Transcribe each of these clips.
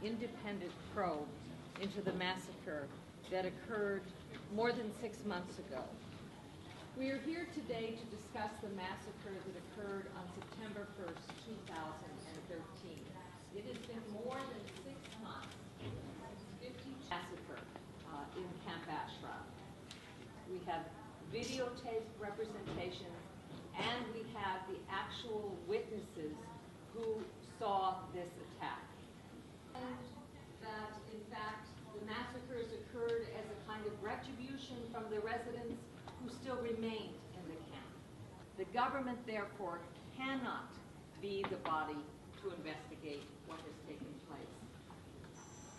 independent probe into the massacre that occurred more than 6 months ago. We are here today to discuss the massacre that occurred on September 1st, 2013. It has been more than 6 months since 50 massacre in Camp Ashraf. We have videotaped representations, and we have the actual witnesses who saw this attack. And that, in fact, the massacres occurred as a kind of retribution from the residents who still remained in the camp. The government, therefore, cannot be the body to investigate what has taken place.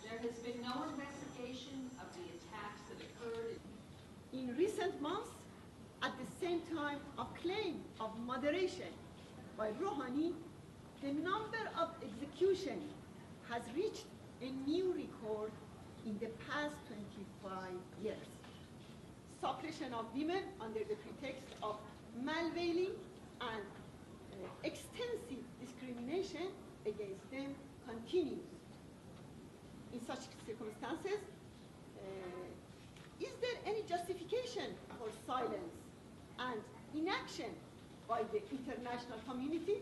There has been no investigation of the attacks that occurred in recent months, at the same time of claim of moderation by Rouhani, the number of executions has reached a new record in the past 25 years. Suppression of women under the pretext of malveiling and extensive discrimination against them continues. In such circumstances, is there any justification for silence and inaction by the international community?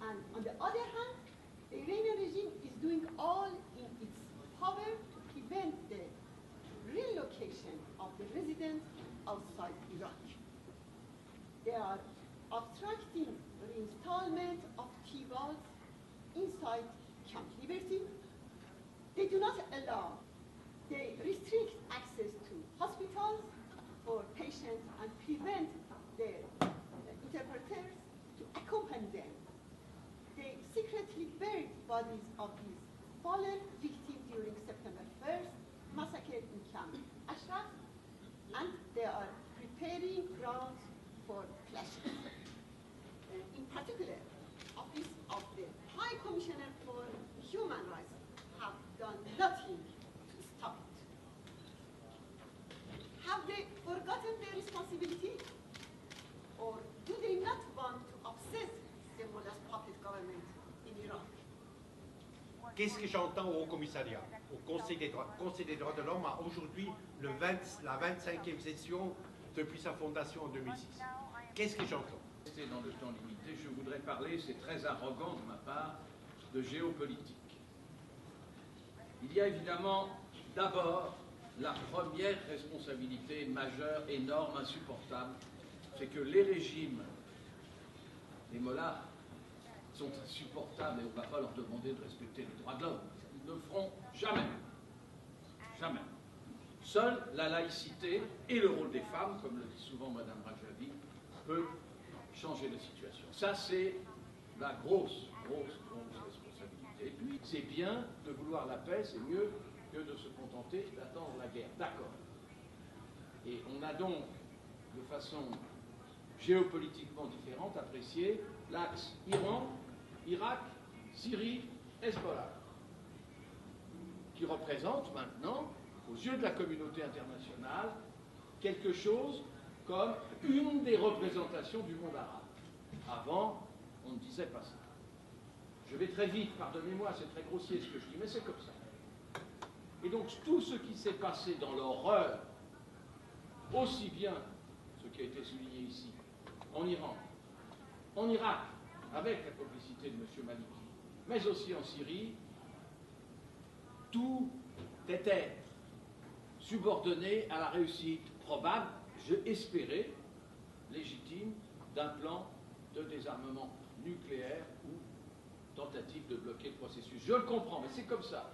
And on the other hand, the Iranian regime is doing all in its power to prevent the relocation of the residents outside Iraq. They are obstructing reinstallment of T-balls inside Camp Liberty. They do not allow, they restrict access to hospitals for patients and prevent their interpreters to accompany them. They secretly buried bodies of these fallen victims during September 1st massacre in Camp Ashraf, and they are preparing grounds for clashes. In particular, Office of the High Commissioner for Human Rights have done nothing to stop it. Have they forgotten their responsibility? Or do they not want to upset the Mullah's puppet government in Iraq? Qu'est-ce que j'entends au Haut-Commissariat, au Conseil des droits de l'homme, aujourd'hui la 25e session depuis sa fondation en 2006? Qu'est-ce que j'entends? Dans le temps limité, je voudrais parler, c'est très arrogant de ma part, de géopolitique. Il y a évidemment d'abord la première responsabilité majeure, énorme, insupportable, c'est que les régimes, les mollahs, sont insupportables et on ne va pas leur demander de respecter les droits de l'homme. Ils ne le feront jamais. Jamais. Seule la laïcité et le rôle des femmes, comme le dit souvent Mme Rajavi, peut changer la situation. Ça, c'est la grosse responsabilité. Et puis, c'est bien de vouloir la paix, c'est mieux que de se contenter d'attendre la guerre. D'accord. Et on a donc, de façon géopolitiquement différente, apprécié l'axe Iran, Irak, Syrie, Hezbollah, qui représente maintenant, aux yeux de la communauté internationale, quelque chose comme une des représentations du monde arabe. Avant, on ne disait pas ça. Je vais très vite, pardonnez-moi, c'est très grossier ce que je dis, mais c'est comme ça. Et donc tout ce qui s'est passé dans l'horreur, aussi bien ce qui a été souligné ici, en Iran, en Irak, avec la complicité de M. Maliki, mais aussi en Syrie, tout était subordonné à la réussite probable, je espérais, légitime, d'un plan de désarmement nucléaire ou tentative de bloquer le processus. Je le comprends, mais c'est comme ça.